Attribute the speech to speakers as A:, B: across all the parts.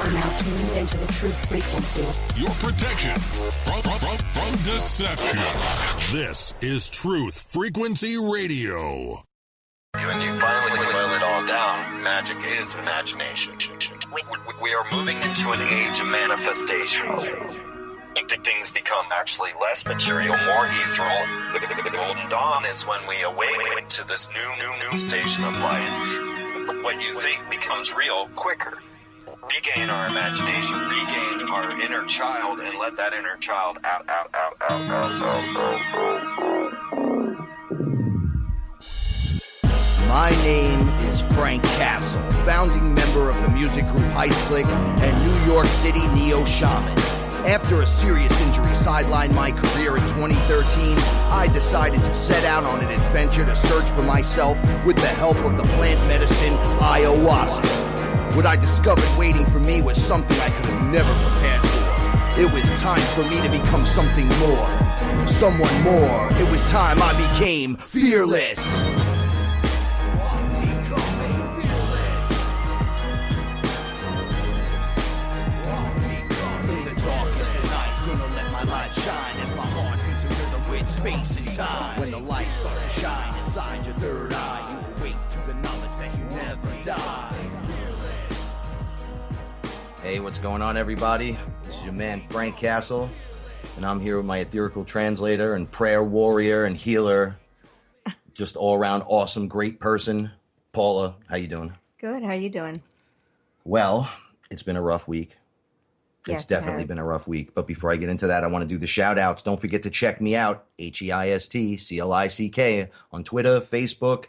A: are now tuned into the truth frequency.
B: Your protection from deception. This is Truth Frequency Radio.
C: When you finally boil it all down, magic is imagination. We are moving into an age of manifestation. Things become actually less material, more ethereal. The golden dawn is when we awaken to this new station of life. What you think becomes real quicker. Regain our imagination, regain our inner child, and let that inner child out.
D: My name is Frank Castle, founding member of the music group Heist Click and New York City Neo Shaman. After a serious injury sidelined my career in 2013, I decided to set out on an adventure to search for myself with the help of the plant medicine ayahuasca. What I discovered waiting for me was something I could have never prepared for. It was time for me to become something more, someone more. It was time I became fearless. Shine as my heart beats in rhythm with space and time. When the light starts to shine inside your third eye, you awake to the knowledge that you never die. Hey, what's going on, everybody? This is your man Frank Castle, and I'm here with my etherical translator and prayer warrior and healer, just all-around awesome, great person, Paula. How you doing?
E: Good. How you doing?
D: Well, it's been a rough week.
E: Yes,
D: it's definitely been a rough week. But before I get into that, I want to do the shout outs. Don't forget to check me out, HeistClick on Twitter, Facebook,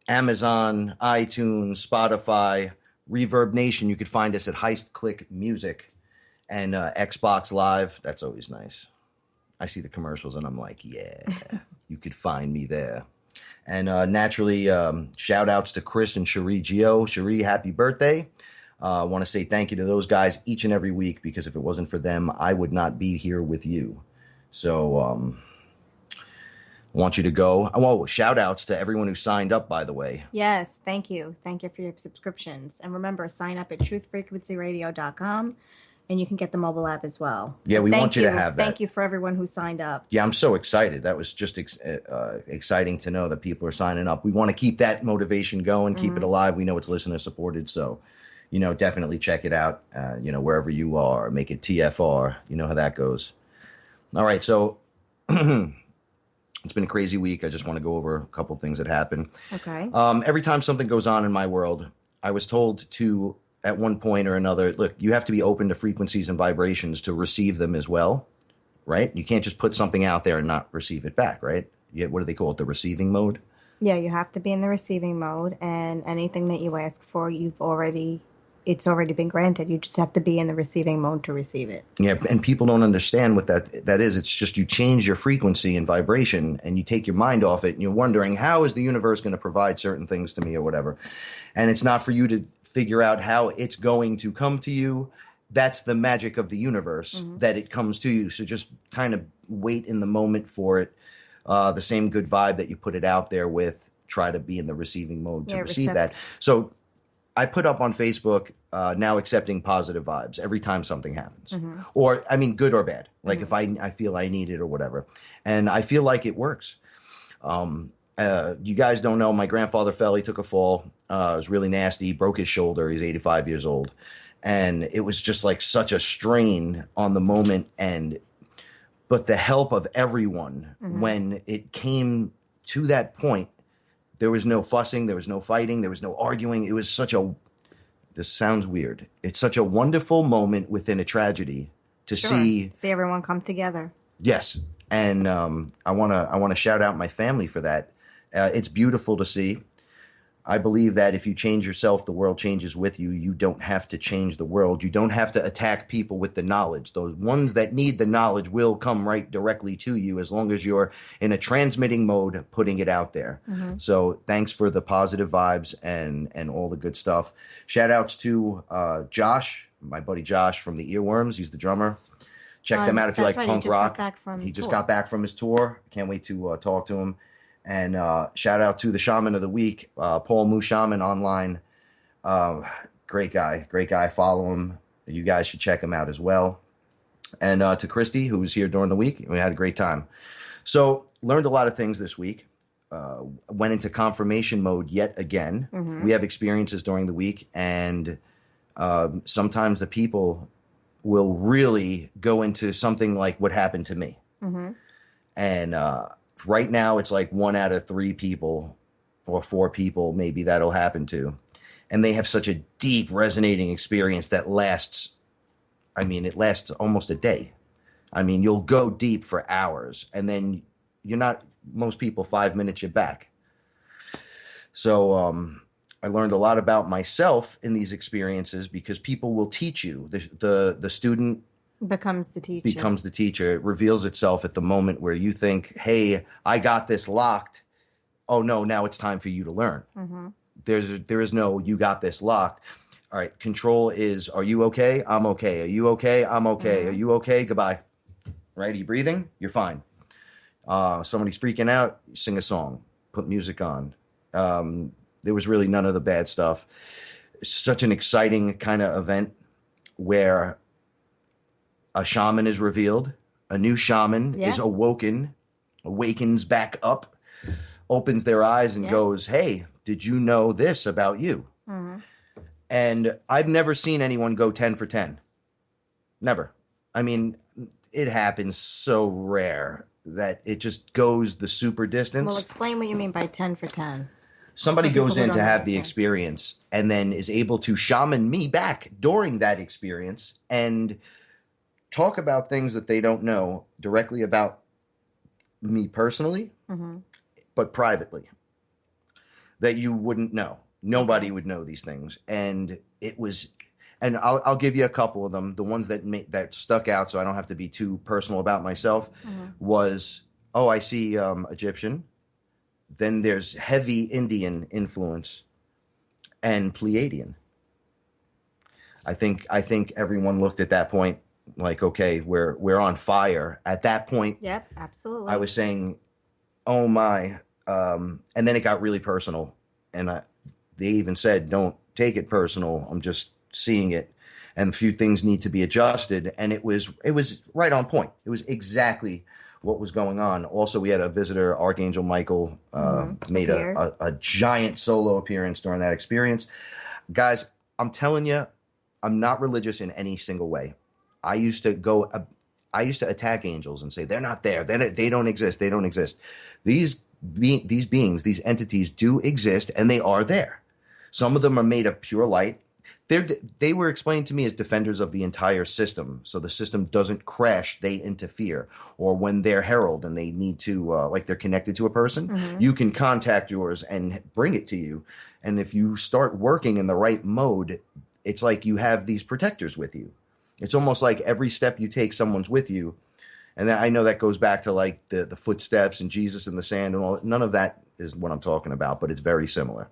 D: Amazon, iTunes, Spotify, Reverb Nation. You could find us at Heist Click Music and Xbox Live. That's always nice. I see the commercials and I'm like, yeah, you could find me there. And naturally, shout outs to Chris and Cherie Gio. Cherie, happy birthday. I want to say thank you to those guys each and every week, because if it wasn't for them, I would not be here with you. So I want you to go. Oh, shout outs to everyone who signed up, by the way.
E: Yes, thank you. Thank you for your subscriptions. And remember, sign up at truthfrequencyradio.com and you can get the mobile app as well.
D: Yeah, we want you to have that.
E: Thank you for everyone who signed up.
D: Yeah, I'm so excited. That was just exciting to know that people are signing up. We want to keep that motivation going, keep it alive. We know it's listener supported, so definitely check it out, wherever you are. Make it TFR. You know how that goes. All right, so it's been a crazy week. I just want to go over a couple things that happened.
E: Okay.
D: Every time something goes on in my world, I was told to, at one point or another, look, you have to be open to frequencies and vibrations to receive them as well, right? You can't just put something out there and not receive it back, right? What do they call it, the receiving mode?
E: Yeah, you have to be in the receiving mode, and anything that you ask for, it's already been granted. You just have to be in the receiving mode to receive it.
D: Yeah, and people don't understand what that is. It's just you change your frequency and vibration and you take your mind off it and you're wondering, how is the universe going to provide certain things to me or whatever? And it's not for you to figure out how it's going to come to you. That's the magic of the universe, that it comes to you. So just kind of wait in the moment for it. The same good vibe that you put it out there with, try to be in the receiving mode to receive that. So I put up on Facebook, now accepting positive vibes every time something happens. Or, I mean, good or bad. Like if I feel I need it or whatever. And I feel like it works. You guys don't know, my grandfather fell. He took a fall. It was really nasty. He broke his shoulder. He's 85 years old. And it was just like such a strain on the moment. But the help of everyone, when it came to that point, there was no fussing, there was no fighting, there was no arguing. It was this sounds weird. It's such a wonderful moment within a tragedy to see
E: everyone come together.
D: Yes. And I want to shout out my family for that. It's beautiful to see. I believe that if you change yourself, the world changes with you. You don't have to change the world. You don't have to attack people with the knowledge. Those ones that need the knowledge will come right directly to you as long as you're in a transmitting mode, putting it out there. So thanks for the positive vibes and all the good stuff. Shout outs to Josh, my buddy Josh from the Earworms. He's the drummer. Check them out if you like punk rock. He just got back from his tour. Can't wait to talk to him. And shout out to the Shaman of the Week, Paul Moo Shaman online. Great guy. Follow him. You guys should check him out as well. And to Christy, who was here during the week, we had a great time. So learned a lot of things this week. Went into confirmation mode yet again. We have experiences during the week, and sometimes the people will really go into something like what happened to me. And right now it's like 1 out of 3 people or 4 people maybe that'll happen to. And they have such a deep resonating experience that lasts, it lasts almost a day. You'll go deep for hours, and then you're not, most people 5 minutes, you're back. So I learned a lot about myself in these experiences because people will teach you. The student
E: becomes the teacher.
D: It reveals itself at the moment where you think, hey, I got this locked. Oh, no, now it's time for you to learn. There is no, you got this locked. All right, control is, are you okay? I'm okay. Are you okay? I'm okay. Are you okay? Goodbye. Right? Are you breathing? You're fine. Somebody's freaking out, sing a song, put music on. There was really none of the bad stuff. Such an exciting kind of event where a shaman is revealed, a new shaman is awakens back up, opens their eyes and goes, hey, did you know this about you? And I've never seen anyone go 10 for 10. Never. It happens so rare that it just goes the super distance.
E: Well, explain what you mean by 10 for 10.
D: Somebody goes in to have the experience and then is able to shaman me back during that experience and talk about things that they don't know directly about me personally, but privately, that you wouldn't know. Nobody would know these things. And it was, and I'll give you a couple of them. The ones that stuck out, so I don't have to be too personal about myself, was, I see Egyptian. Then there's heavy Indian influence and Pleiadian. I think everyone looked at that point like, okay, we're on fire. At that point,
E: yep, absolutely.
D: I was saying, oh my, and then it got really personal, and they even said, don't take it personal. I'm just seeing it, and a few things need to be adjusted. And it was right on point. It was exactly what was going on. Also, we had a visitor, Archangel Michael, made a giant solo appearance during that experience. Guys, I'm telling you, I'm not religious in any single way. I used to attack angels and say, they're not there. They don't exist. They don't exist. These beings, these entities do exist, and they are there. Some of them are made of pure light. They were explained to me as defenders of the entire system, so the system doesn't crash, they interfere. Or when they're herald and they need to, like they're connected to a person, you can contact yours and bring it to you. And if you start working in the right mode, it's like you have these protectors with you. It's almost like every step you take, someone's with you. And I know that goes back to like the footsteps and Jesus in the sand and all. None of that is what I'm talking about, but it's very similar.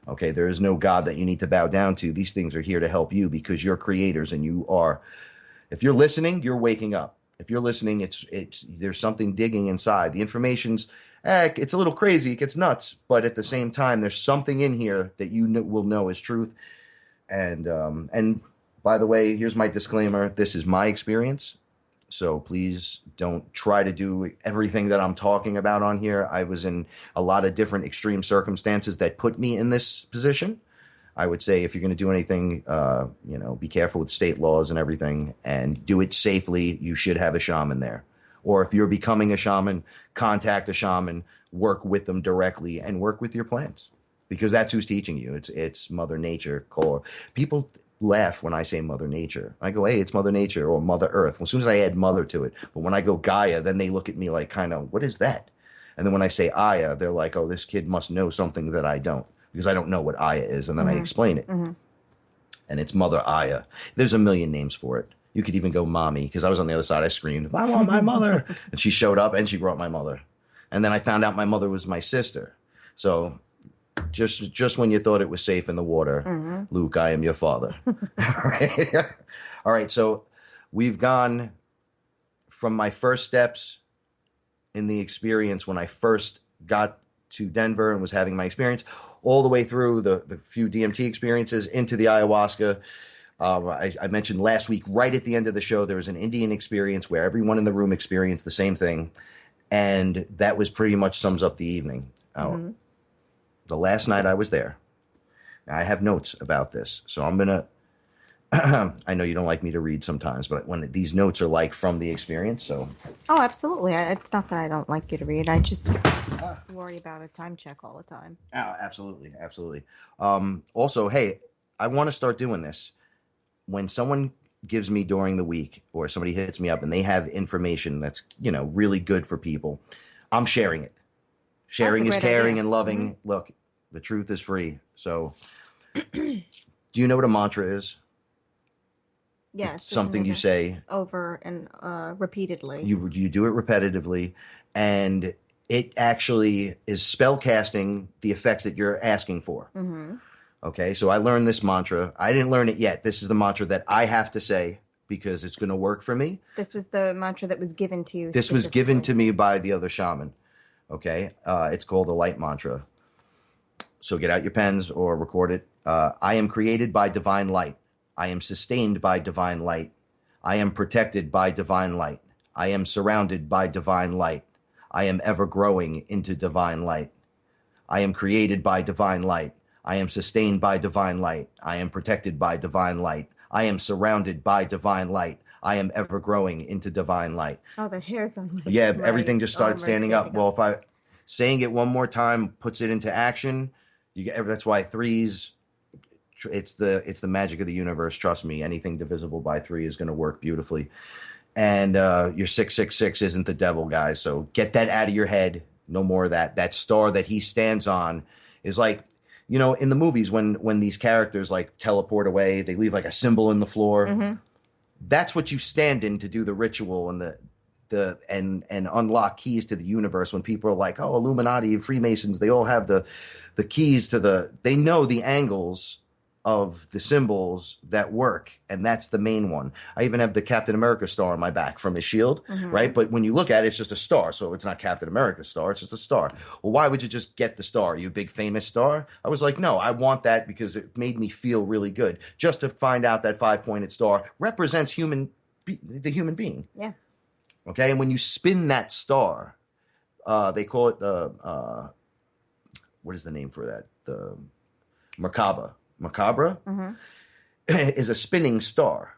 D: Okay, there is no God that you need to bow down to. These things are here to help you because you're creators, and you are. If you're listening, you're waking up. If you're listening, it's there's something digging inside. The information's it's a little crazy, it gets nuts, but at the same time, there's something in here that you will know is truth. And by the way, here's my disclaimer: this is my experience. So please don't try to do everything that I'm talking about on here. I was in a lot of different extreme circumstances that put me in this position. I would say if you're going to do anything, be careful with state laws and everything, and do it safely. You should have a shaman there. Or if you're becoming a shaman, contact a shaman, work with them directly, and work with your plants. Because that's who's teaching you. It's Mother Nature. People laugh when I say Mother Nature. I go, hey, it's Mother Nature or Mother Earth. Well, as soon as I add Mother to it. But when I go Gaia, then they look at me like kind of, what is that? And then when I say Aya, they're like, oh, this kid must know something that I don't. Because I don't know what Aya is. And then I explain it. And it's Mother Aya. There's a million names for it. You could even go Mommy. Because I was on the other side. I screamed, I want my mother. And she showed up and she brought my mother. And then I found out my mother was my sister. So just when you thought it was safe in the water, Luke, I am your father. All right. So we've gone from my first steps in the experience when I first got to Denver and was having my experience, all the way through the few DMT experiences into the ayahuasca. I mentioned last week, right at the end of the show, there was an Indian experience where everyone in the room experienced the same thing. And that was pretty much sums up the evening. The last night I was there, I have notes about this. So I'm going to, I know you don't like me to read sometimes, but when these notes are like from the experience, so.
E: Oh, absolutely. It's not that I don't like you to read. I just worry about a time check all the time.
D: Oh, absolutely. Absolutely. Also, hey, I want to start doing this. When someone gives me during the week or somebody hits me up and they have information that's, really good for people, I'm sharing it. Sharing is caring and loving. Mm-hmm. Look, the truth is free. So do you know what a mantra is?
E: Yes.
D: It's something you say
E: over and repeatedly.
D: You do it repetitively, and it actually is spell casting the effects that you're asking for. Mm-hmm. Okay, so I learned this mantra. I didn't learn it yet. This is the mantra that I have to say because it's going to work for me.
E: This is the mantra that was given to you.
D: This was given to me by the other shaman. Okay, it's called a light mantra. So get out your pens or record it. I am created by divine light. I am sustained by divine light. I am protected by divine light. I am surrounded by divine light. I am ever growing into divine light. I am created by divine light. I am sustained by divine light. I am protected by divine light. I am surrounded by divine light. I am ever growing into divine light.
E: Oh, the hairs on my
D: Yeah, everything just started standing up. Well, if I saying it one more time puts it into action, you get. That's why threes. It's the magic of the universe. Trust me, anything divisible by 3 is going to work beautifully. And your 666 isn't the devil, guys. So get that out of your head. No more of that. That star that he stands on is like. In the movies, when these characters like teleport away, they leave like a symbol in the floor. Mm-hmm. That's what you stand in to do the ritual and and unlock keys to the universe. When people are like, "Oh, Illuminati, Freemasons, they all have the keys to they know the angles of the symbols that work, and that's the main one. I even have the Captain America star on my back from his shield, right? But when you look at it, it's just a star, so it's not Captain America's star, it's just a star. Well, why would you just get the star? Are you a big famous star? I was like, no, I want that because it made me feel really good. Just to find out that 5-pointed star represents the human being.
E: Yeah.
D: Okay, and when you spin that star, they call it the, what is the name for that? The Merkaba. Macabre is a spinning star.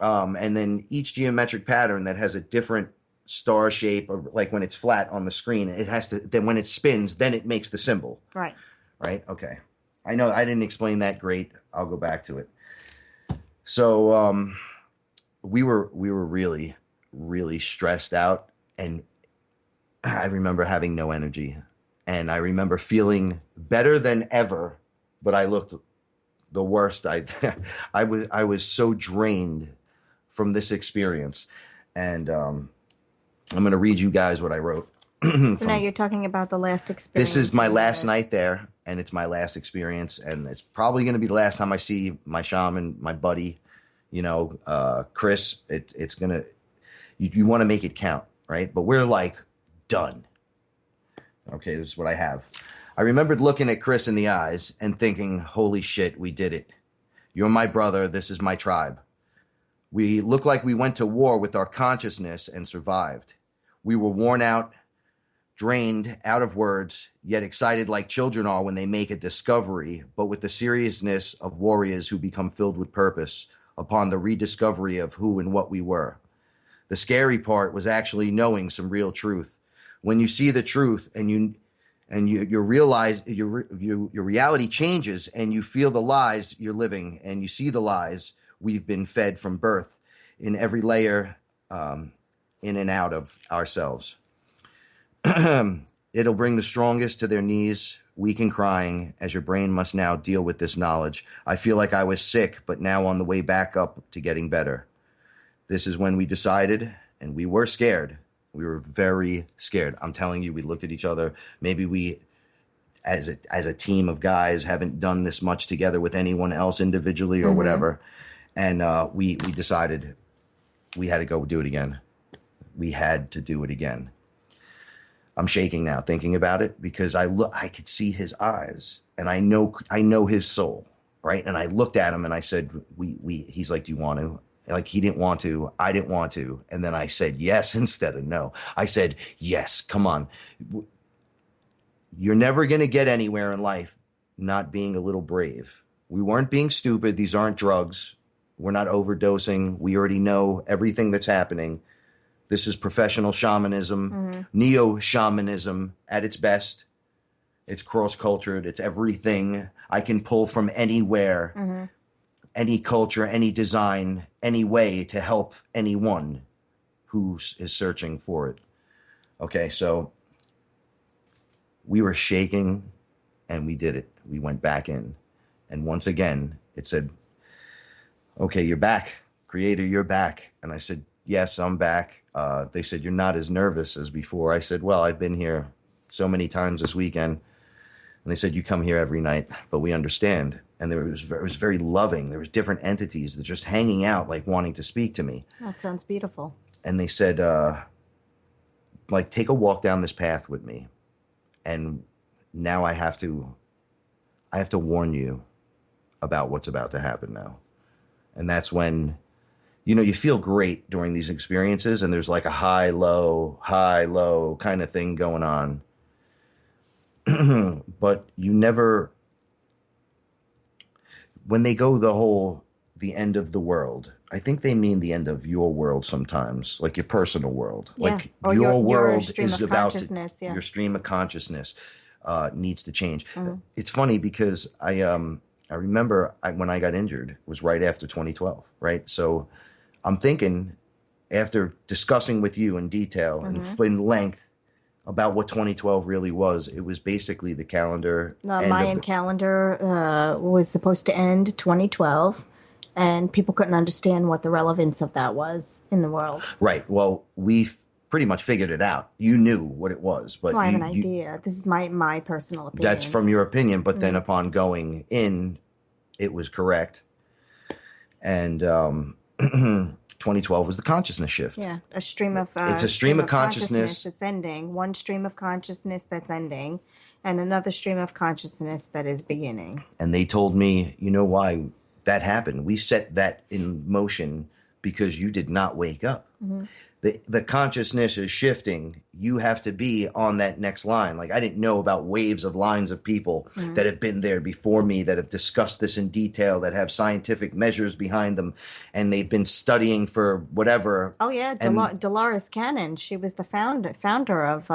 D: And then each geometric pattern that has a different star shape, or like when it's flat on the screen, it has to, then when it spins, then it makes the symbol.
E: Right.
D: Right? Okay. I know I didn't explain that great. I'll go back to it. So we were really, really stressed out. And I remember having no energy. And I remember feeling better than ever, but I looked the worst. I was so drained from this experience, and I'm going to read you guys what I wrote.
E: So now you're talking about the last experience.
D: This is my last night there, and it's my last experience, and it's probably going to be the last time I see my shaman, my buddy, Chris. It's gonna. You want to make it count, right? But we're like done. Okay, this is what I have. I remembered looking at Chris in the eyes and thinking, holy shit, we did it. You're my brother. This is my tribe. We look like we went to war with our consciousness and survived. We were worn out, drained, out of words, yet excited like children are when they make a discovery, but with the seriousness of warriors who become filled with purpose upon the rediscovery of who and what we were. The scary part was actually knowing some real truth. When you see the truth and you realize your reality changes, and you feel the lies you're living, and you see the lies we've been fed from birth in every layer, in and out of ourselves. It'll bring the strongest to their knees, weak and crying, as your brain must now deal with this knowledge. I feel like I was sick, but now on the way back up to getting better. This is when we decided, and we were scared. We were very scared. I'm telling you, we looked at each other. Maybe we, as a team of guys, haven't done this much together with anyone else individually or whatever. And we decided we had to go do it again. We had to do it again. I'm shaking now thinking about it because I could see his eyes and I know his soul, right? And I looked at him and I said, he's like, do you want to? Like, he didn't want to, I didn't want to. And then I said yes instead of no. I said, yes, come on. You're never going to get anywhere in life not being a little brave. We weren't being stupid. These aren't drugs. We're not overdosing. We already know everything that's happening. This is professional shamanism, neo-shamanism at its best. It's cross-cultured. It's everything. I can pull from anywhere, any culture, any design, any way to help anyone who is searching for it. Okay, so we were shaking and we did it. We went back in. And once again, it said, okay, you're back. Creator, you're back. And I said, yes, I'm back. They said, you're not as nervous as before. I said, well, I've been here so many times this weekend. And they said, you come here every night, but we understand. And it was very loving. There was different entities that just hanging out, like wanting to speak to me.
E: That sounds beautiful.
D: And they said, like, take a walk down this path with me. And now I have to warn you about what's about to happen now. And that's when, you feel great during these experiences and there's like a high, low kind of thing going on. But you never, when they go the end of the world, I think they mean the end of your world sometimes, like your personal world.
E: Yeah.
D: Like
E: or
D: your world
E: stream
D: is
E: of
D: about
E: consciousness,
D: your stream of consciousness needs to change.
E: Mm-hmm.
D: It's funny because I remember when I got injured was right after 2012, right? So I'm thinking after discussing with you in detail and in length about what 2012 really was, it was basically the calendar.
E: The Mayan calendar was supposed to end 2012, and people couldn't understand what the relevance of that was in the world.
D: Right. Well, we pretty much figured it out. You knew what it was, but
E: I have an idea. This is my personal opinion.
D: That's from your opinion, but then upon going in, it was correct. And 2012 was the consciousness shift.
E: Yeah, a stream of
D: it's a stream of consciousness
E: that's ending. One stream of consciousness that's ending, and another stream of consciousness that is beginning.
D: And they told me, you know why that happened? We set that in motion because you did not wake up. The consciousness is shifting. You have to be on that next line. Like, I didn't know about waves of lines of people that have been there before me, that have discussed this in detail, that have scientific measures behind them, and they've been studying for whatever.
E: Oh yeah, Dolores Cannon. She was the founder of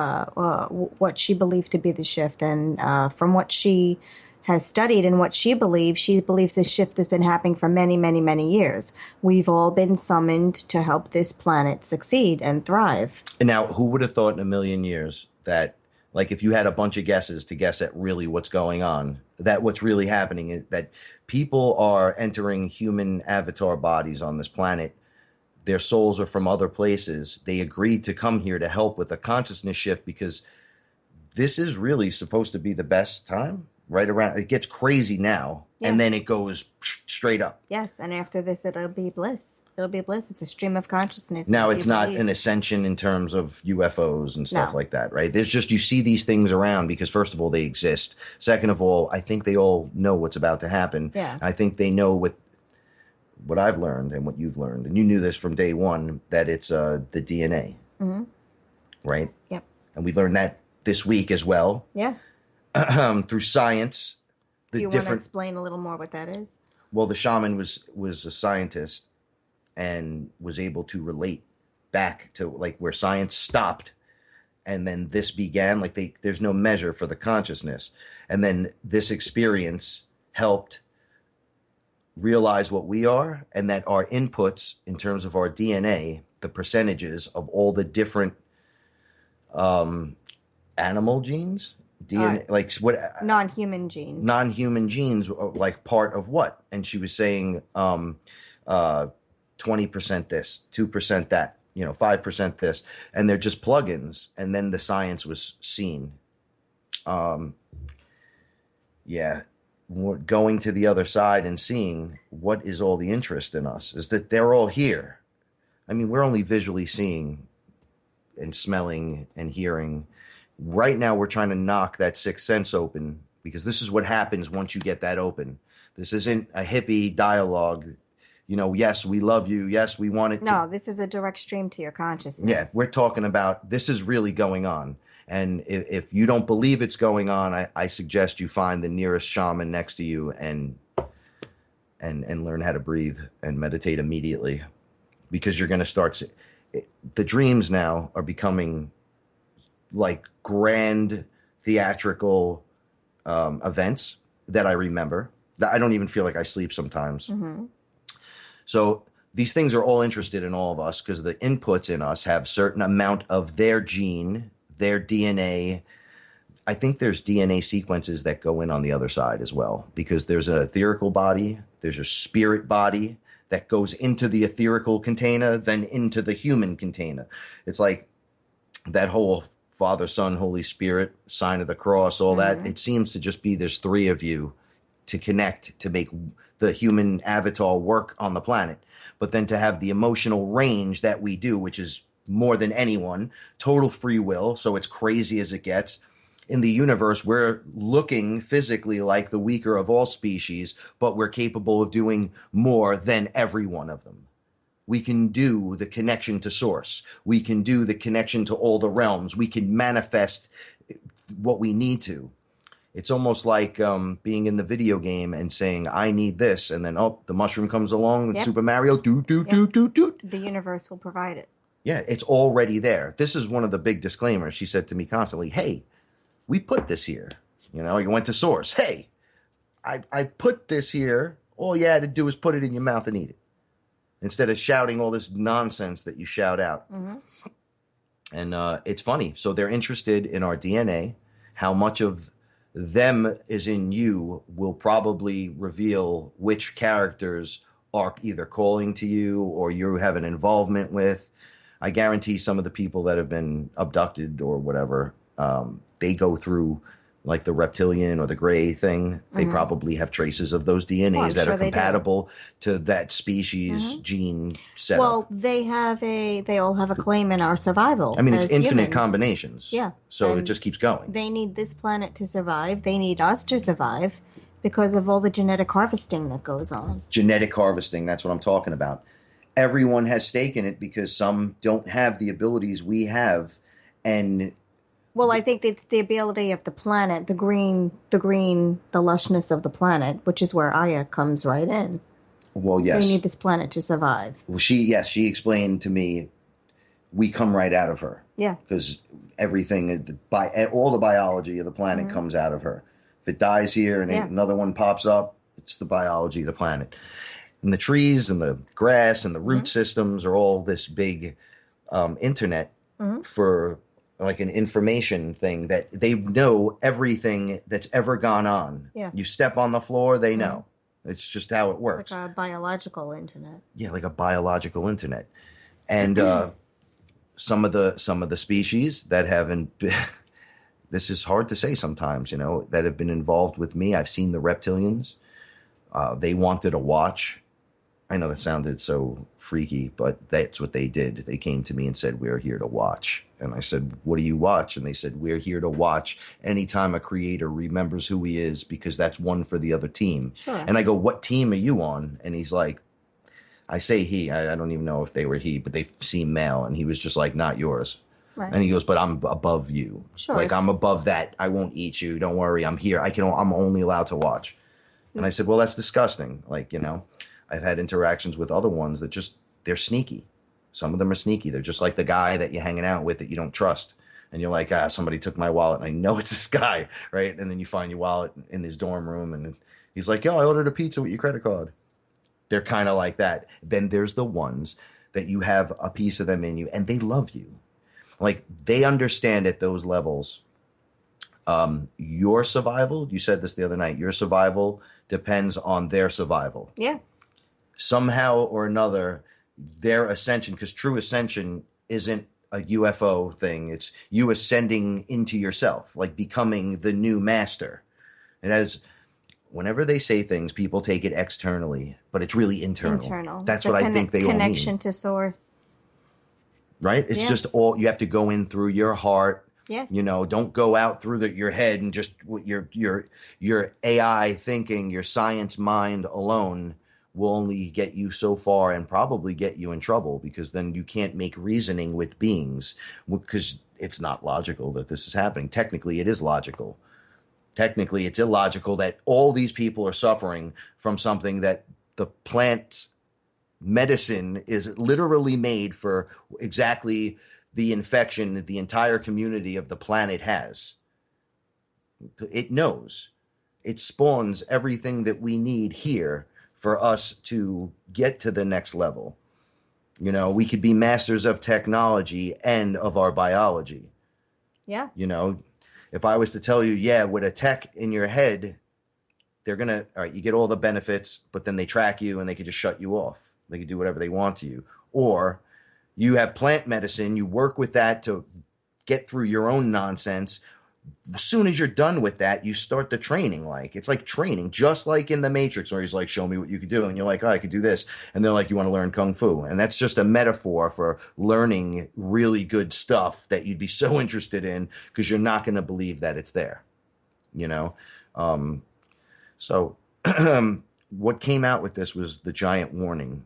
E: what she believed to be the shift, and from what she has studied and what she believes this shift has been happening for many, many, many years. We've all been summoned to help this planet succeed and thrive.
D: And now, who would have thought in a million years that, like, if you had a bunch of guesses to guess at really what's going on, that what's really happening is that people are entering human avatar bodies on this planet. Their souls are from other places. They agreed to come here to help with a consciousness shift because this is really supposed to be the best time. Right around, it gets crazy now, and then it goes straight up.
E: Yes, and after this, it'll be bliss. It'll be bliss. It's a stream of consciousness.
D: Now, it's not an ascension in terms of UFOs and stuff like that, right? There's just, you see these things around because, first of all, they exist. Second of all, I think they all know what's about to happen.
E: Yeah.
D: I think they know what I've learned and what you've learned, and you knew this from day one, that it's the DNA, right?
E: Yep.
D: And we learned that this week as well.
E: Yeah.
D: Through science.
E: Do you want to explain a little more what that is?
D: Well, the shaman was a scientist and was able to relate back to like where science stopped, and then this began. Like there's no measure for the consciousness, and then this experience helped realize what we are, and that our inputs in terms of our DNA, the percentages of all the different animal genes. DNA, like what
E: non-human genes
D: are like part of what? And she was saying 20% this, 2% that, 5% this, and they're just plugins. And then the science was seen. Going to the other side and seeing what is all the interest in us is that they're all here. I mean, we're only visually seeing and smelling and hearing Right now, we're trying to knock that sixth sense open, because this is what happens once you get that open. This isn't a hippie dialogue. Yes, we love you. Yes, we want it.
E: No, this is a direct stream to your consciousness.
D: Yeah, we're talking about this is really going on. And if you don't believe it's going on, I suggest you find the nearest shaman next to you and learn how to breathe and meditate immediately, because you're going to start. The dreams now are becoming like grand theatrical events that I remember. I don't even feel like I sleep sometimes. Mm-hmm. So these things are all interested in all of us, because the inputs in us have certain amount of their gene, their DNA. I think there's DNA sequences that go in on the other side as well, because there's an etherical body, there's a spirit body that goes into the etherical container, then into the human container. It's like that whole Father, Son, Holy Spirit, sign of the cross, all that. It seems to just be there's three of you to connect, to make the human avatar work on the planet. But then to have the emotional range that we do, which is more than anyone, total free will, so it's crazy as it gets. In the universe, we're looking physically like the weaker of all species, but we're capable of doing more than every one of them. We can do the connection to source. We can do the connection to all the realms. We can manifest what we need to. It's almost like being in the video game and saying, I need this. And then, the mushroom comes along with Super Mario. Doot.
E: The universe will provide it.
D: Yeah, it's already there. This is one of the big disclaimers. She said to me constantly, hey, we put this here. You went to source. Hey, I put this here. All you had to do is put it in your mouth and eat it, instead of shouting all this nonsense that you shout out. Mm-hmm. And it's funny. So they're interested in our DNA. How much of them is in you will probably reveal which characters are either calling to you or you have an involvement with. I guarantee some of the people that have been abducted or whatever, they go through like the reptilian or the gray thing. They probably have traces of those DNAs that are compatible to that species gene setup.
E: Well, they all have a claim in our survival.
D: I mean, it's infinite
E: humans.
D: Combinations.
E: Yeah.
D: So it just keeps going.
E: They need this planet to survive. They need us to survive because of all the genetic harvesting that goes on.
D: Genetic harvesting, that's what I'm talking about. Everyone has stake in it because some don't have the abilities we have. And
E: well, I think it's the ability of the planet, the green, the lushness of the planet, which is where Aya comes right in.
D: Well, yes.
E: We need this planet to survive.
D: Well, she explained to me, we come right out of her. Yeah. Because everything, all the biology of the planet comes out of her. If it dies here and another one pops up, it's the biology of the planet. And the trees and the grass and the root systems are all this big internet for like an information thing that they know everything that's ever gone on. Yeah. You step on the floor, they know. It's just how it works.
E: It's like a biological internet.
D: Yeah, like a biological internet. And some of the species that haven't been, this is hard to say sometimes, that have been involved with me. I've seen the reptilians. They wanted a watch. I know that sounded so freaky, but that's what they did. They came to me and said, we're here to watch. And I said, what do you watch? And they said, we're here to watch anytime a creator remembers who he is, because that's one for the other team. Sure. And I go, what team are you on? And he's like, I say he. I don't even know if they were he, but they seem male. And he was just like, not yours. Right. And he goes, but I'm above you. Sure, like, I'm above that. I won't eat you. Don't worry. I'm here. I'm only allowed to watch. And I said, well, that's disgusting. Like, I've had interactions with other ones that they're sneaky. Some of them are sneaky. They're just like the guy that you're hanging out with that you don't trust. And you're like, somebody took my wallet and I know it's this guy, right? And then you find your wallet in his dorm room and he's like, yo, I ordered a pizza with your credit card. They're kind of like that. Then there's the ones that you have a piece of them in you and they love you. Like, they understand at those levels, your survival, you said this the other night, your survival depends on their survival. Yeah. Somehow or another, their ascension, because true ascension isn't a UFO thing. It's you ascending into yourself, like becoming the new master. And whenever they say things, people take it externally, but it's really internal. That's what I think they all mean. Connection
E: to source.
D: Right? It's just you have to go in through your heart,
E: Yes.
D: Don't go out through your head and just your AI thinking, your science mind alone will only get you so far and probably get you in trouble, because then you can't make reasoning with beings, because it's not logical that this is happening. Technically, it is logical. Technically, it's illogical that all these people are suffering from something that the plant medicine is literally made for exactly the infection that the entire community of the planet has. It knows. It spawns everything that we need here for us to get to the next level. We could be masters of technology and of our biology.
E: Yeah.
D: If I was to tell you, with a tech in your head, they're going to, all right, you get all the benefits, but then they track you and they could just shut you off. They could do whatever they want to you. Or you have plant medicine, you work with that to get through your own nonsense. As soon as you're done with that, you start the training. It's like training, just like in the Matrix, where he's like, show me what you could do. And you're like, oh, I could do this. And they're like, you want to learn Kung Fu. And that's just a metaphor for learning really good stuff that you'd be so interested in, because you're not going to believe that it's there, So what came out with this was the giant warning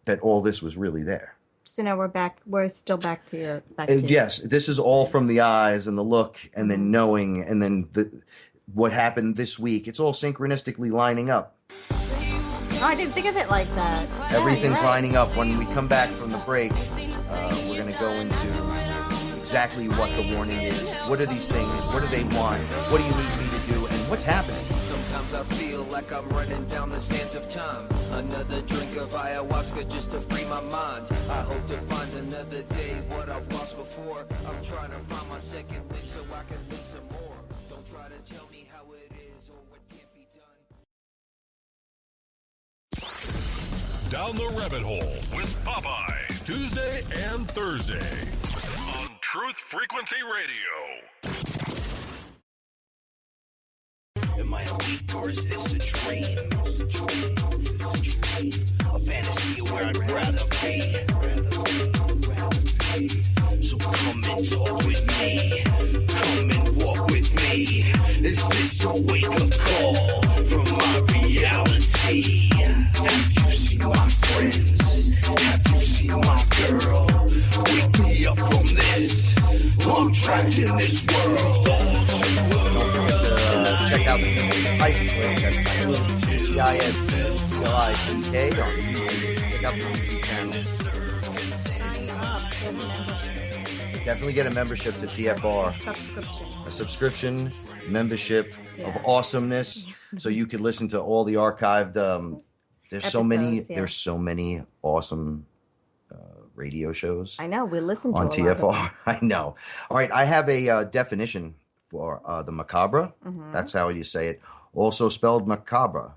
D: that all this was really there.
E: So now we're back. We're still back to your.
D: Yes, this is all from the eyes and the look, and then knowing, and then what happened this week. It's all synchronistically lining up.
E: Oh, I didn't think of it like that.
D: Everything's lining up. When we come back from the break, we're going to go into exactly what the warning is. What are these things? What do they want? What do you need me to do? And what's happening?
F: Sometimes I feel like I'm running down the sands of time. Another drink of ayahuasca just to free my mind. I hope to find another day what I've lost before. I'm trying to find my second wind so I can win some more. Don't try to tell me how it is or what can't be done.
B: Down the Rabbit Hole with Popeye, Tuesday and Thursday on Truth Frequency Radio.
G: Am I awake or is this a dream? A fantasy where I'd rather be. So come and talk with me. Come and walk with me. Is this a wake-up call from my reality? Have you seen my friends? Have you seen my girl? Wake me up from this. I'm trapped in this world.
D: Check out the Heist Link. That's TISCLICK on YouTube. Check out the YouTube channel. Definitely get a membership to TFR. A subscription membership of awesomeness, so you could listen to all the archived. There's so many awesome radio shows.
E: I know, we listen to
D: on
E: a
D: TFR.
E: lot of
D: I know. All right, I have a definition for the macabre.
E: Mm-hmm.
D: That's how you say it. Also spelled macabre.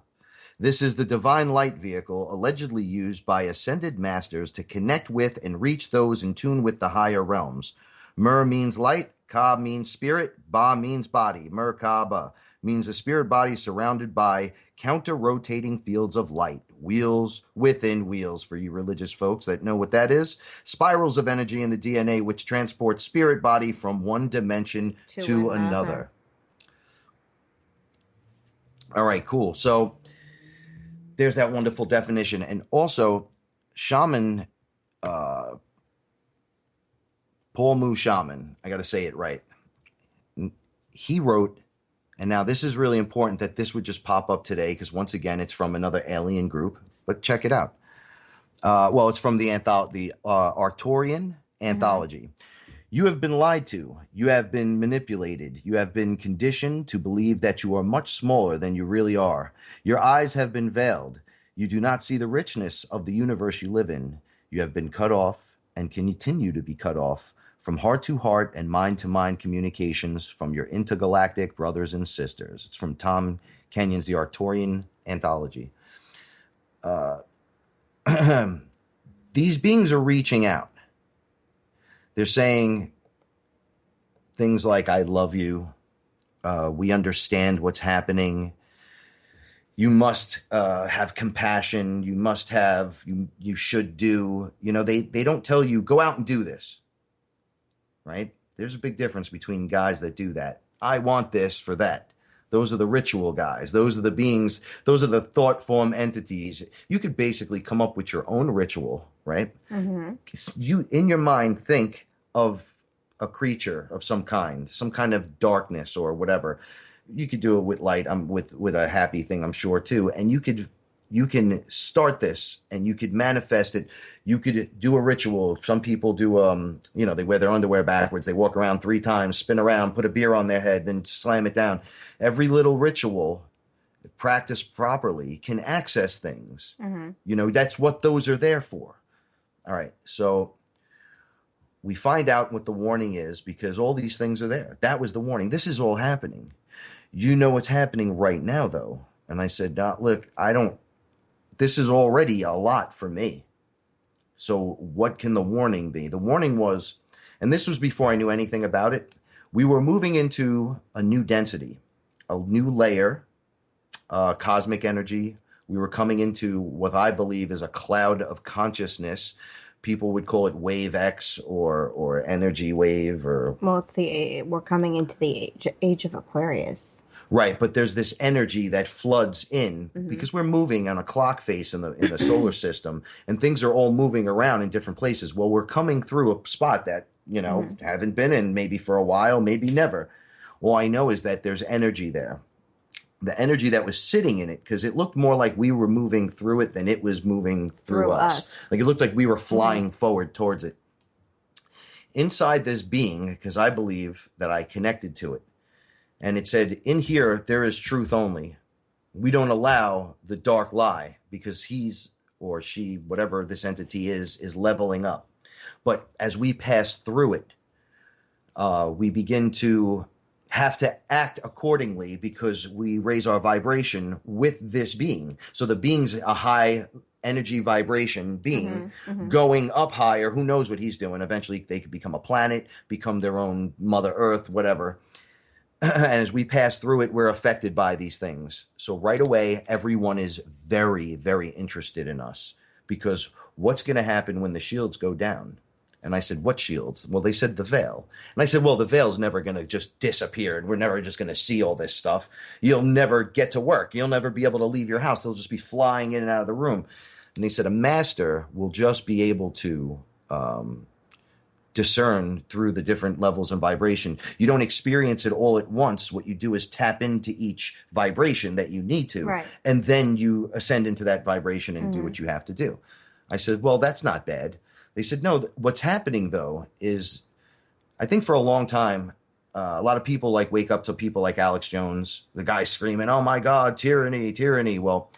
D: This is the divine light vehicle allegedly used by ascended masters to connect with and reach those in tune with the higher realms. Mer means light, ka means spirit, ba means body. Merkaba means a spirit body surrounded by counter-rotating fields of light. Wheels within wheels, for you religious folks that know what that is. Spirals of energy in the DNA which transport spirit body from one dimension to another. All right, cool. So there's that wonderful definition. And also, shaman, Paul Mu Shaman, I got to say it right. He wrote, and now this is really important that this would just pop up today, because once again, it's from another alien group, but check it out. Well, it's from the Arcturian Anthology. You have been lied to. You have been manipulated. You have been conditioned to believe that you are much smaller than you really are. Your eyes have been veiled. You do not see the richness of the universe you live in. You have been cut off and continue to be cut off from heart-to-heart and mind-to-mind communications from your intergalactic brothers and sisters. It's from Tom Kenyon's The Arcturian Anthology. These beings are reaching out. They're saying things like, I love you. We understand what's happening. You must have compassion. You must have, you should do. You know, they don't tell you, go out and do this. Right? There's a big difference between guys that do that. I want this for that. Those are the ritual guys. Those are the beings. Those are the thought form entities. You could basically come up with your own ritual, right? You, in your mind, think of a creature of some kind of darkness or whatever. You could do it with light. With a happy thing, I'm sure too. And you can start this and you could manifest it. You could do a ritual. Some people do, they wear their underwear backwards. They walk around 3 times, spin around, put a beer on their head, then slam it down. Every little ritual, if practiced properly, can access things. That's what those are there for. All right. So we find out what the warning is because all these things are there. That was the warning. This is all happening. You know what's happening right now, though. And I said, look, this is already a lot for me. So what can the warning be? The warning was, and this was before I knew anything about it, we were moving into a new density, a new layer, cosmic energy. We were coming into what I believe is a cloud of consciousness. People would call it wave X or energy wave or... Well,
E: we're coming into the age of Aquarius.
D: Right, but there's this energy that floods in because we're moving on a clock face in the solar system, and things are all moving around in different places. Well, we're coming through a spot that, haven't been in maybe for a while, maybe never. All I know is that there's energy there. The energy that was sitting in it, because it looked more like we were moving through it than it was moving through us. Like it looked like we were flying forward towards it. Inside this being, because I believe that I connected to it, and it said, in here, there is truth only. We don't allow the dark lie because he's or she, whatever this entity is leveling up. But as we pass through it, we begin to have to act accordingly because we raise our vibration with this being. So the being's a high energy vibration being going up higher. Who knows what he's doing? Eventually they could become a planet, become their own Mother Earth, whatever. And as we pass through it, we're affected by these things. So right away, everyone is very, very interested in us because what's going to happen when the shields go down? And I said, what shields? Well, they said the veil. And I said, well, the veil's never going to just disappear. And we're never just going to see all this stuff. You'll never get to work. You'll never be able to leave your house. They'll just be flying in and out of the room. And they said, a master will just be able to discern through the different levels of vibration. You don't experience it all at once. What you do is tap into each vibration that you need to. Right. And then you ascend into that vibration and do what you have to do. I said, well, that's not bad. They said, no, what's happening, though, is I think for a long time, a lot of people wake up to people like Alex Jones, the guy screaming, oh, my God, tyranny, tyranny. Well,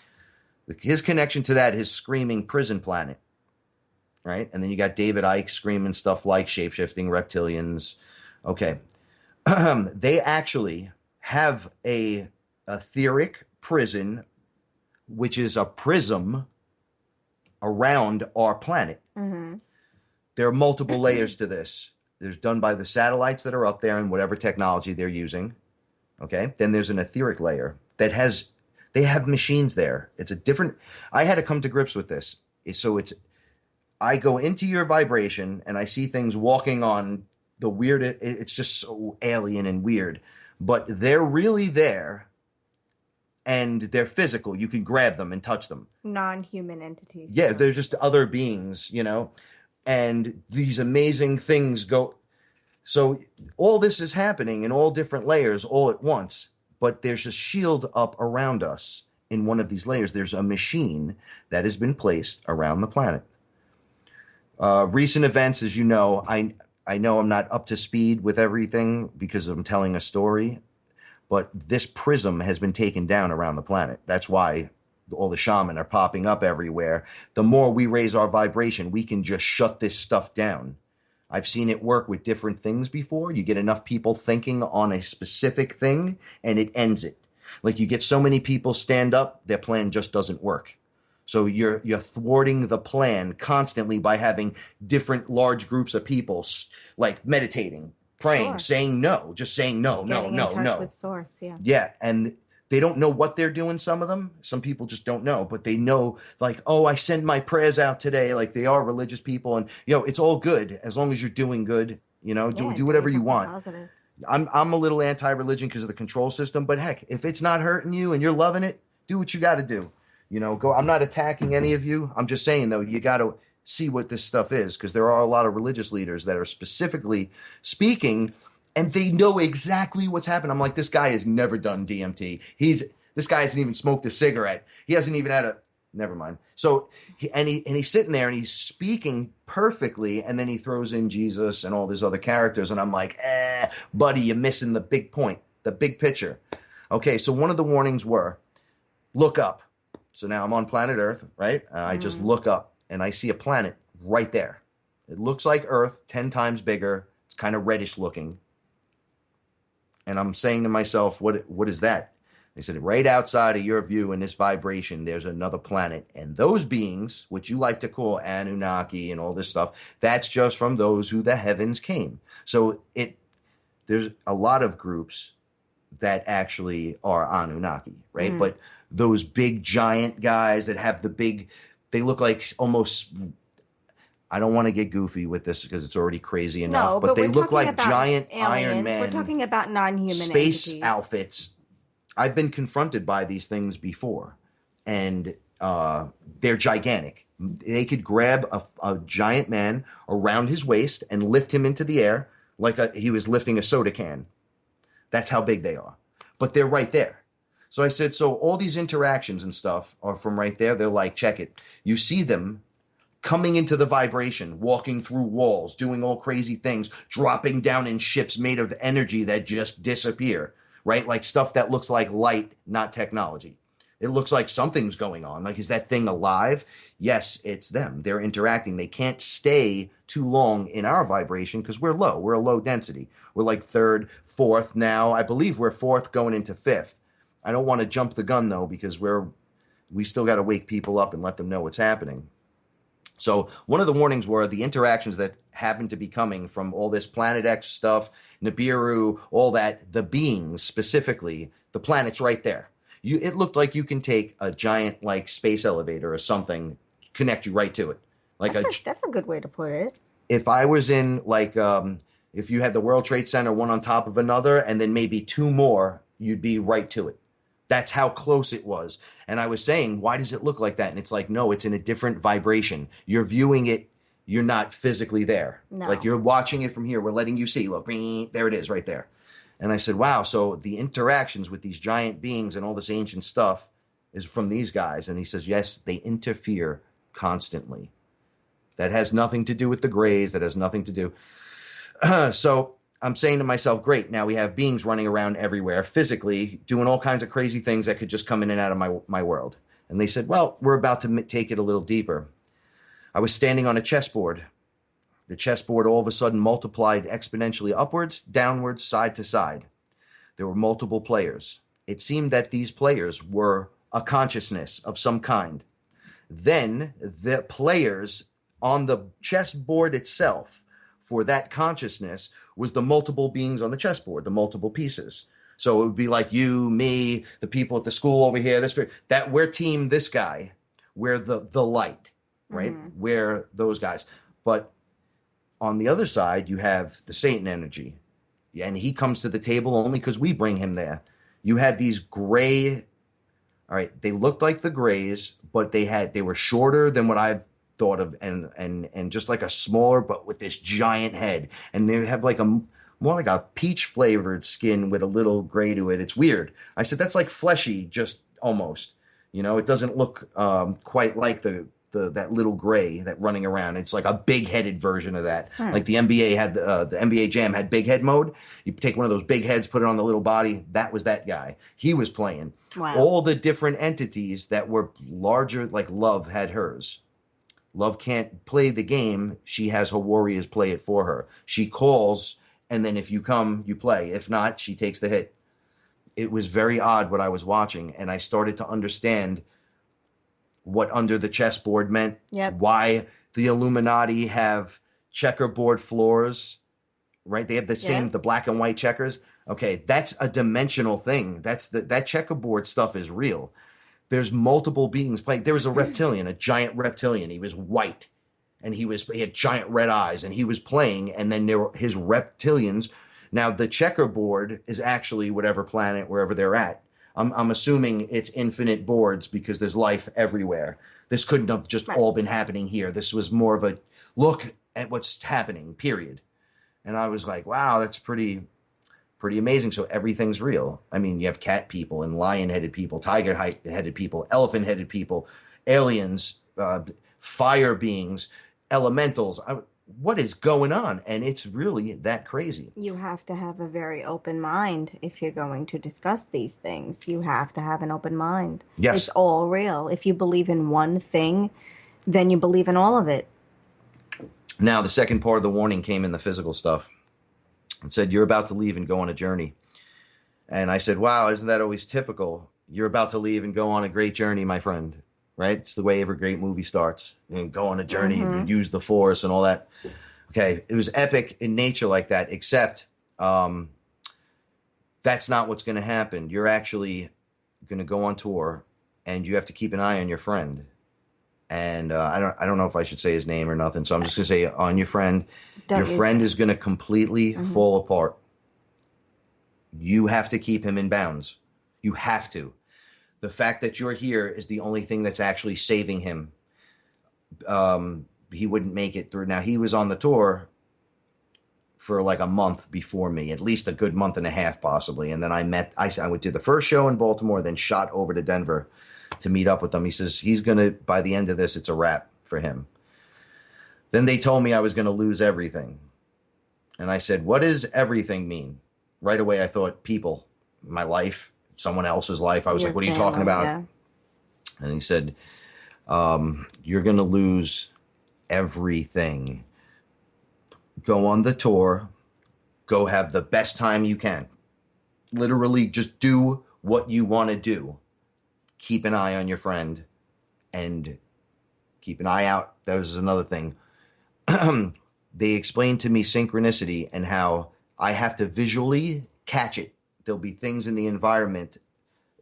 D: his connection to that is screaming prison planet, right? And then you got David Icke screaming stuff like shape-shifting reptilians. Okay. They actually have a etheric prison, which is a prism around our planet. There are multiple layers to this. There's done by the satellites that are up there and whatever technology they're using. Okay. Then there's an etheric layer that they have machines there. It's a different, I had to come to grips with this. So I go into your vibration and I see things walking on the weird, it's just so alien and weird, but they're really there and they're physical. You can grab them and touch them.
E: Non-human entities.
D: Yeah. They're just other beings, and these amazing things go. So all this is happening in all different layers all at once, but there's a shield up around us in one of these layers. There's a machine that has been placed around the planet. Recent events, as you know, I know I'm not up to speed with everything because I'm telling a story, but this prism has been taken down around the planet. That's why all the shaman are popping up everywhere. The more we raise our vibration, we can just shut this stuff down. I've seen it work with different things before. You get enough people thinking on a specific thing and it ends it. Like you get so many people stand up, their plan just doesn't work. So you're thwarting the plan constantly by having different large groups of people like meditating, praying, saying no, just saying no,
E: Getting
D: no,
E: in touch
D: no.
E: with source, yeah.
D: Yeah, and they don't know what they're doing, some of them. Some people just don't know, but they know, like, oh, I send my prayers out today. Like, they are religious people, and, it's all good as long as you're doing good. You know,
E: Yeah,
D: do whatever you
E: something
D: want.
E: positive.
D: I'm a little anti-religion because of the control system, but heck, if it's not hurting you and you're loving it, do what you got to do. You know, go. I'm not attacking any of you. I'm just saying though, you got to see what this stuff is, because there are a lot of religious leaders that are specifically speaking, and they know exactly what's happened. I'm like, this guy has never done DMT. This guy hasn't even smoked a cigarette. He hasn't even had a. Never mind. So he's sitting there and he's speaking perfectly, and then he throws in Jesus and all these other characters, and I'm like, buddy, you're missing the big point, the big picture. Okay, so one of the warnings were, look up. So now I'm on planet Earth, right? I just look up and I see a planet right there. It looks like Earth, 10 times bigger. It's kind of reddish looking. And I'm saying to myself, what is that? They said, right outside of your view in this vibration, there's another planet. And those beings, which you like to call Anunnaki and all this stuff, that's just from those who the heavens came. So there's a lot of groups that actually are Anunnaki, right? But those big giant guys that have they look like almost, I don't want to get goofy with this because it's already crazy enough,
E: No,
D: but they
E: we're
D: look
E: talking
D: like
E: about
D: giant
E: aliens.
D: Iron Man.
E: We're talking about non-human
D: space
E: entities.
D: outfits. I've been confronted by these things before, and they're gigantic. They could grab a giant man around his waist and lift him into the air like he was lifting a soda can. That's how big they are. But they're right there. So I said, so all these interactions and stuff are from right there. They're like, check it. You see them coming into the vibration, walking through walls, doing all crazy things, dropping down in ships made of energy that just disappear. Right? Like stuff that looks like light, not technology. It looks like something's going on. Like, is that thing alive? Yes, it's them. They're interacting. They can't stay too long in our vibration because we're low. We're a low density. We're like third, fourth now. I believe we're fourth going into fifth. I don't want to jump the gun though, because we still got to wake people up and let them know what's happening. So one of the warnings were the interactions that happen to be coming from all this Planet X stuff, Nibiru, all that, the beings specifically, the planet's right there. It looked like you can take a giant like space elevator or something, connect you right to it. Like
E: That's a good way to put it.
D: If I was in like, if you had the World Trade Center one on top of another and then maybe two more, you'd be right to it. That's how close it was. And I was saying, why does it look like that? And it's like, no, it's in a different vibration. You're viewing it. You're not physically there. No. Like you're watching it from here. We're letting you see. Look, there it is right there. And I said, wow. So the interactions with these giant beings and all this ancient stuff is from these guys. And he says, yes, they interfere constantly. That has nothing to do with the grays. That has nothing to do. So I'm saying to myself, great, now we have beings running around everywhere, physically, doing all kinds of crazy things that could just come in and out of my world. And they said, well, we're about to take it a little deeper. I was standing on a chessboard. The chessboard all of a sudden multiplied exponentially upwards, downwards, side to side. There were multiple players. It seemed that these players were a consciousness of some kind. Then the players on the chessboard itself for that consciousness was the multiple beings on the chessboard, the multiple pieces. So it would be like you, me, the people at the school over here, that we're team this guy, we're the light, right? Mm-hmm. We're those guys. But on the other side, you have the Satan energy. And he comes to the table only because we bring him there. You had these gray, all right, they looked like the grays, but they were shorter than what I've thought of, and just like a smaller, but with this giant head. And they have like more like a peach flavored skin with a little gray to it. It's weird. I said, that's like fleshy, just almost, it doesn't look quite like that little gray that running around. It's like a big headed version of that. Like the NBA had the NBA Jam had big head mode. You take one of those big heads, put it on the little body. That was that guy. He was playing. Wow. All the different entities that were larger, like Love had hers. Love can't play the game. She has her warriors play it for her. She calls, and then if you come, you play. If not, she takes the hit. It was very odd what I was watching, and I started to understand what under the chessboard meant. Yep. Why the Illuminati have checkerboard floors, right? They have the same, the black and white checkers. Okay, that's a dimensional thing. That checkerboard stuff is real. There's multiple beings playing. There was a reptilian, a giant reptilian. He was white. and he had giant red eyes, and he was playing, and then there were his reptilians. Now the checkerboard is actually whatever planet, wherever they're at. I'm assuming it's infinite boards because there's life everywhere. This couldn't have just all been happening here. This was more of a look at what's happening, period. And I was like, wow, that's pretty amazing. So everything's real. I mean, you have cat people and lion-headed people, tiger-headed people, elephant-headed people, aliens, fire beings, elementals. What is going on? And it's really that crazy.
E: You have to have a very open mind if you're going to discuss these things. You have to have an open mind.
D: Yes.
E: It's all real. If you believe in one thing, then you believe in all of it.
D: Now, the second part of the warning came in the physical stuff. It said, you're about to leave and go on a journey. And I said, wow, isn't that always typical? You're about to leave and go on a great journey, my friend. Right? It's the way every great movie starts. You go on a journey and use the force and all that. Okay, it was epic in nature like that, except that's not what's going to happen. You're actually going to go on tour, and you have to keep an eye on your friend. And I don't know if I should say his name or nothing, so I'm just going to say on your friend. Your friend is going to completely fall apart. You have to keep him in bounds. You have to. The fact that you're here is the only thing that's actually saving him. He wouldn't make it through. Now, he was on the tour for like a month before me, at least a good month and a half possibly. And then I went to the first show in Baltimore, then shot over to Denver to meet up with them. He says he's going to, by the end of this, it's a wrap for him. Then they told me I was going to lose everything. And I said, what does everything mean? Right away, I thought people, my life, someone else's life. I was like, what are you talking about? Yeah. And he said, you're going to lose everything. Go on the tour. Go have the best time you can. Literally just do what you want to do. Keep an eye on your friend and keep an eye out. That was another thing. They explained to me synchronicity and how I have to visually catch it. There'll be things in the environment,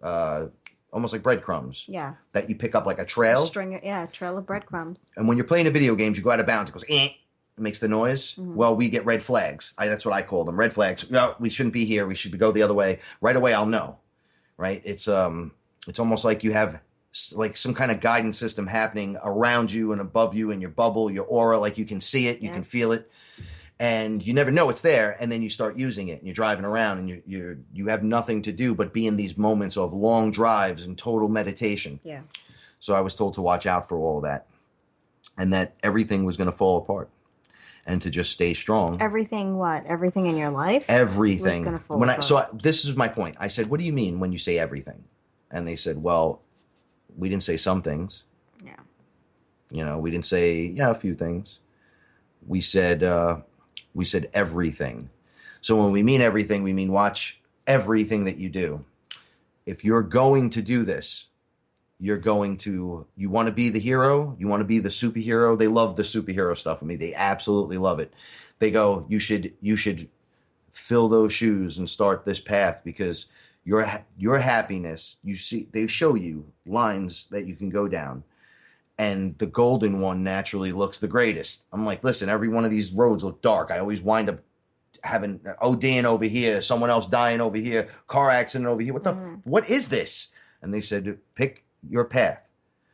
D: almost like breadcrumbs. Yeah. That you pick up like a trail.
E: A trail of breadcrumbs.
D: And when you're playing a video games, you go out of bounds. It goes, eh. It makes the noise. Mm-hmm. Well, we get red flags. That's what I call them. Red flags. No, we shouldn't be here. We should go the other way. Right away, I'll know. Right? It's almost like you have like some kind of guidance system happening around you and above you in your bubble, your aura. Like you can see it, you can feel it. And you never know it's there, and then you start using it, and you're driving around, and you have nothing to do but be in these moments of long drives and total meditation. Yeah. So I was told to watch out for all of that, and that everything was going to fall apart, and to just stay strong.
E: Everything what? Everything in your life?
D: Everything.
E: Was going to fall apart.
D: So this is my point. I said, what do you mean when you say everything? And they said, well, we didn't say some things. Yeah. We didn't say, a few things. We said everything. So when we mean everything, we mean watch everything that you do. If you're going to do this, you want to be the hero, you want to be the superhero. They love the superhero stuff with me. They absolutely love it. They go, you should fill those shoes and start this path because your happiness, they show you lines that you can go down. And the golden one naturally looks the greatest. I'm like, listen, every one of these roads look dark. I always wind up having ODing over here, someone else dying over here, car accident over here. What is this? And they said, pick your path.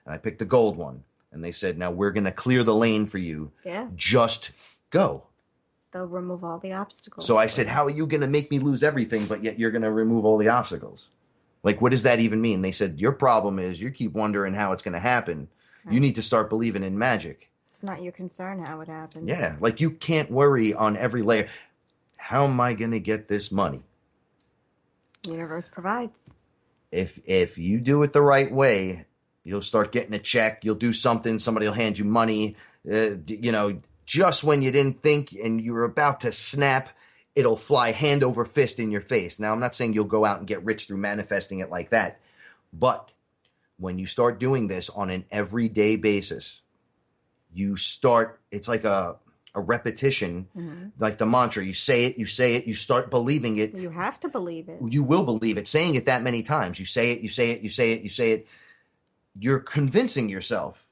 D: And I picked the gold one. And they said, now we're going to clear the lane for you. Yeah. Just go.
E: They'll remove all the obstacles.
D: So I said, how are you going to make me lose everything, but yet you're going to remove all the obstacles? Like, what does that even mean? They said, your problem is you keep wondering how it's going to happen. You need to start believing in magic.
E: It's not your concern how it happens.
D: Yeah, like you can't worry on every layer. How am I going to get this money?
E: The universe provides.
D: If you do it the right way, you'll start getting a check. You'll do something. Somebody will hand you money. Just when you didn't think and you were about to snap, it'll fly hand over fist in your face. Now, I'm not saying you'll go out and get rich through manifesting it like that, but when you start doing this on an everyday basis, it's like a repetition, like the mantra. You say it, you start believing it.
E: You have to believe it.
D: You will believe it. Saying it that many times. You say it, you say it, you say it, you say it. You're convincing yourself.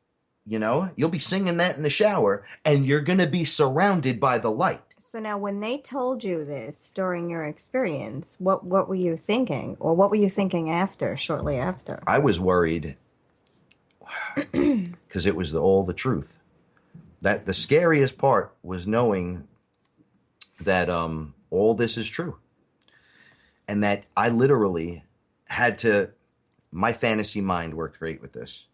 D: you'll be singing that in the shower, and you're going to be surrounded by the light.
E: So now when they told you this during your experience, what were you thinking? Or what were you thinking shortly after?
D: I was worried because it was all the truth. That the scariest part was knowing that all this is true. And that I literally had to, my fantasy mind worked great with this.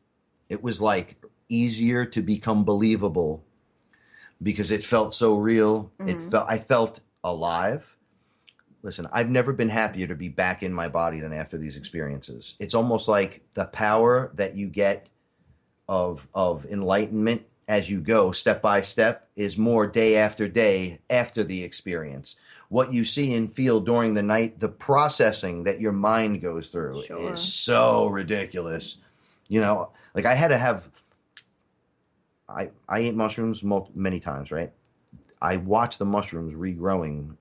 D: It was like easier to become believable because it felt so real. I felt alive. Listen, I've never been happier to be back in my body than after these experiences. It's almost like the power that you get of enlightenment as you go step by step is more day after day after the experience. What you see and feel during the night, the processing that your mind goes through is so ridiculous. Like I had to have, I ate mushrooms many times, right? I watched the mushrooms regrowing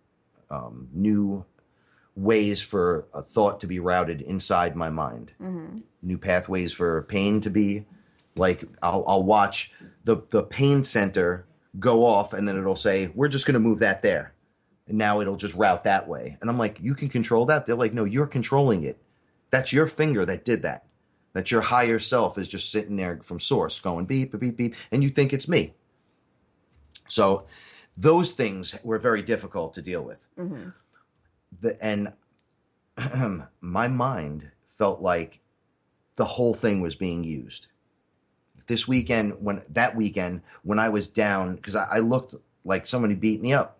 D: new ways for a thought to be routed inside my mind. New pathways for pain to be, like I'll watch the pain center go off and then it'll say, we're just going to move that there. And now it'll just route that way. And I'm like, you can control that? They're like, no, you're controlling it. That's your finger that did that. That your higher self is just sitting there from source going beep, beep, beep, and you think it's me. So those things were very difficult to deal with. And my mind felt like the whole thing was being used. This weekend, when I was down, because I looked like somebody beat me up,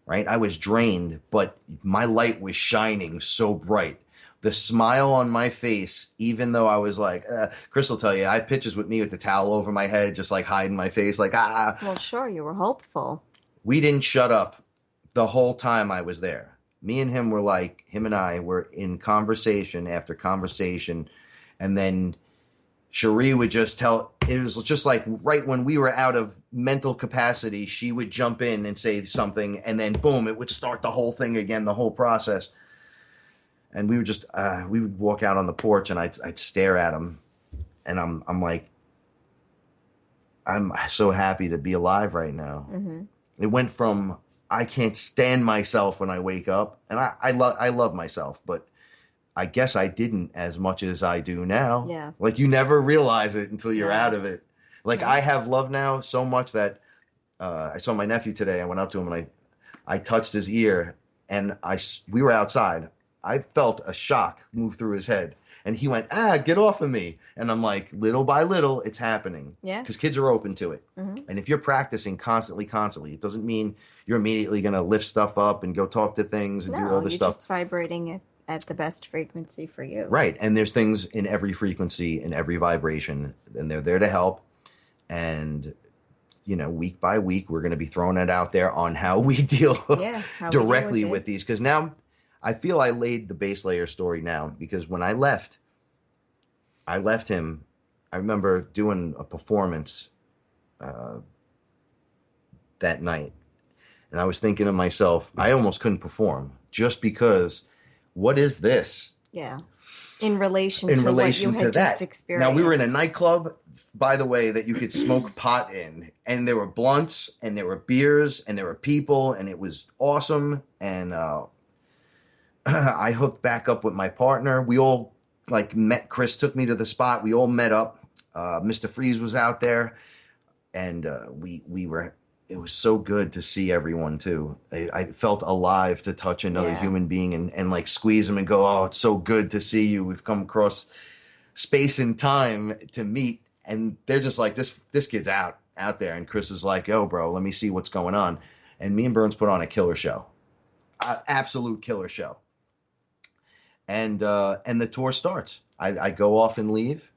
D: right? I was drained, but my light was shining so bright. The smile on my face, even though I was like, Chris will tell you, I have pictures with me with the towel over my head, just like hiding my face, like,
E: Well, sure, you were hopeful.
D: We didn't shut up the whole time I was there. Me and him and I were in conversation after conversation. And then Cherie would just it was just like right when we were out of mental capacity, she would jump in and say something, and then boom, it would start the whole thing again, the whole process. And we would walk out on the porch, and I'd stare at him, and I'm like, I'm so happy to be alive right now. It went from I can't stand myself when I wake up, and I love myself, but I guess I didn't as much as I do now.
E: Yeah.
D: Like you never realize it until you're out of it. Like I have love now so much that I saw my nephew today. I went up to him and I touched his ear, and we were outside. I felt a shock move through his head, and he went, get off of me. And I'm like, little by little, it's happening.
E: Yeah.
D: Because kids are open to it. And if you're practicing constantly, it doesn't mean you're immediately going to lift stuff up and go talk to things and do all this stuff.
E: You're just vibrating it at the best frequency for you.
D: Right. And there's things in every frequency, in every vibration, and they're there to help. And, week by week, we're going to be throwing it out there on how we deal directly with these. Because now I feel I laid the base layer story now, because when I left him, I remember doing a performance that night. And I was thinking to myself, I almost couldn't perform just because, what is this?
E: Yeah. In relation to what you had just experienced.
D: Now, we were in a nightclub, by the way, that you could smoke pot in. And there were blunts, and there were beers, and there were people, and it was awesome. And I hooked back up with my partner. We all met. Chris took me to the spot. We all met up. Mr. Freeze was out there. And it was so good to see everyone too. I felt alive to touch another human being and squeeze them and go, oh, it's so good to see you. We've come across space and time to meet. And they're just like, this kid's out there. And Chris is like, yo, bro, let me see what's going on. And me and Burns put on a killer show, absolute killer show. And the tour starts. I go off and leave.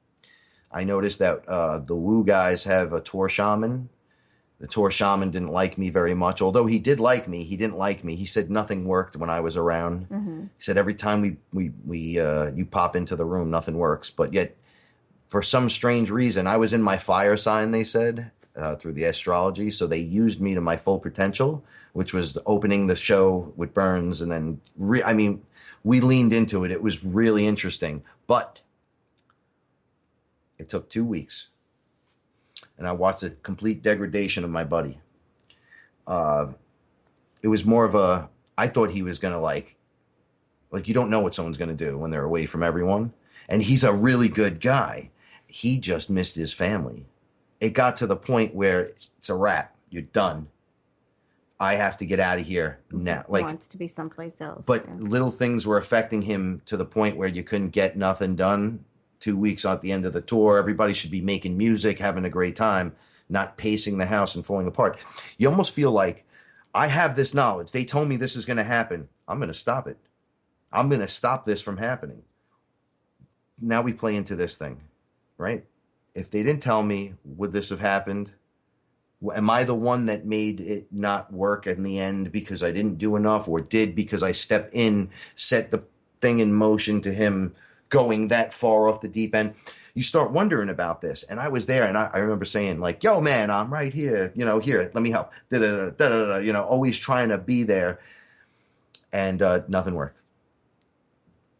D: I noticed that the Woo guys have a tour shaman. The tour shaman didn't like me very much. Although he did like me, he didn't like me. He said nothing worked when I was around. He said every time you pop into the room, nothing works. But yet, for some strange reason, I was in my fire sign, they said, through the astrology. So they used me to my full potential, which was opening the show with Burns. And then, we leaned into it. It was really interesting. But it took 2 weeks. and I watched the complete degradation of my buddy. It was more of a, I thought he was going to like you don't know what someone's going to do when they're away from everyone. And he's a really good guy. He just missed his family. It got to the point where it's a wrap. You're done. I have to get out of here now.
E: He wants to be someplace else.
D: But
E: yeah.
D: little things were affecting him to the point where you couldn't get nothing done. 2 weeks at the end of the tour, everybody should be making music, having a great time, not pacing the house and falling apart. You almost feel like, I have this knowledge. They told me this is going to happen. I'm going to stop it. I'm going to stop this from happening. Now we play into this thing, right? If they didn't tell me, would this have happened? Am I the one that made it not work in the end because I didn't do enough, or did because I stepped in, set the thing in motion to him going that far off the deep end? You start wondering about this. And I was there, and I remember saying, like, yo, man, I'm right here. Here, let me help. Always trying to be there. And nothing worked.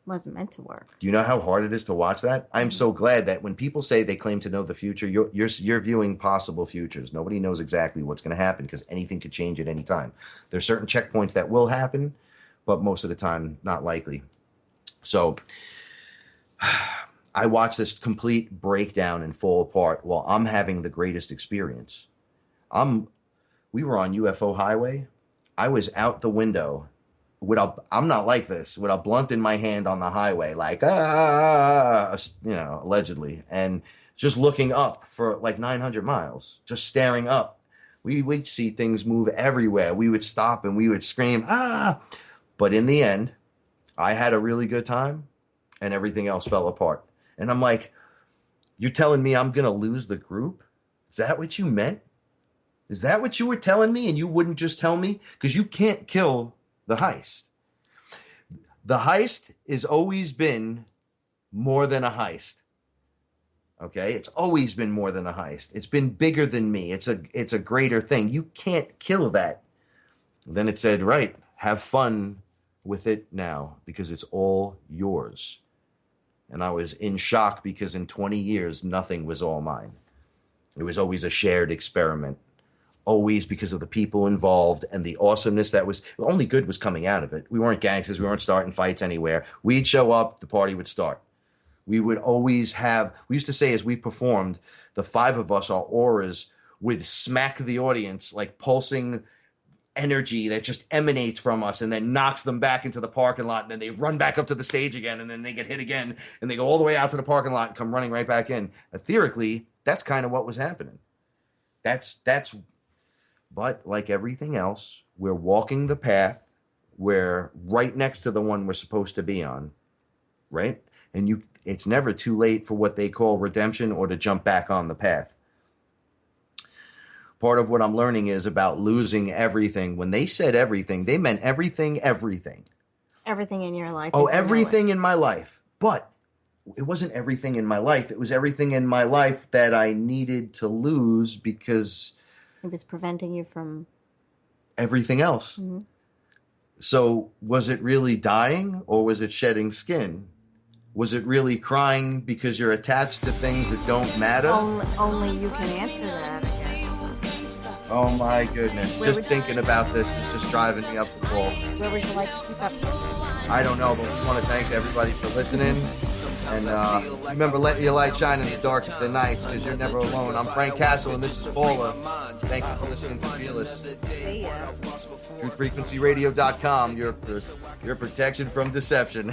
E: Wasn't meant to work.
D: Do you know how hard it is to watch that? I'm so glad that when people say they claim to know the future, you're viewing possible futures. Nobody knows exactly what's going to happen because anything could change at any time. There's certain checkpoints that will happen, but most of the time, not likely. So I watched this complete breakdown and fall apart while I'm having the greatest experience. We were on UFO Highway. I was out the window. I'm not like this, with a blunt in my hand on the highway, like, allegedly, and just looking up for like 900 miles, just staring up. We'd see things move everywhere. We would stop and we would scream, ah! But in the end, I had a really good time and everything else fell apart. And I'm like, you're telling me I'm going to lose the group? Is that what you meant? Is that what you were telling me? And you wouldn't just tell me? Because you can't kill the heist. The heist has always been more than a heist. Okay? It's always been more than a heist. It's been bigger than me. It's a greater thing. You can't kill that. And then it said, right, have fun with it now because it's all yours. And I was in shock because in 20 years, nothing was all mine. It was always a shared experiment. Always because of the people involved and the awesomeness that was, only good was coming out of it. We weren't gangsters. We weren't starting fights anywhere. We'd show up, the party would start. We would always have, we used to say as we performed, the five of us, our auras would smack the audience like pulsing energy that just emanates from us and then knocks them back into the parking lot, and then they run back up to the stage again, and then they get hit again, and they go all the way out to the parking lot and come running right back in. Etherically, that's kind of what was happening. But like everything else, we're walking the path. We're right next to the one we're supposed to be on, right? And it's never too late for what they call redemption or to jump back on the path. Part of what I'm learning is about losing everything. When they said everything, they meant everything.
E: Everything in your life.
D: Oh, everything in my life. But it wasn't everything in my life. It was everything in my life that I needed to lose because
E: it was preventing you from
D: everything else. Mm-hmm. So was it really dying or was it shedding skin? Was it really crying because you're attached to things that don't matter?
E: Only you can answer that, I guess.
D: Oh my goodness. Just thinking about this is just driving me up the wall.
E: Where would you like to keep up with?
D: I don't know, but we want to thank everybody for listening. And remember, let your light shine in the darkest of the nights because you're never alone. I'm Frank Castle, and this is Paula. Thank you for listening to FearLess. TruthFrequencyRadio.com, your protection from deception.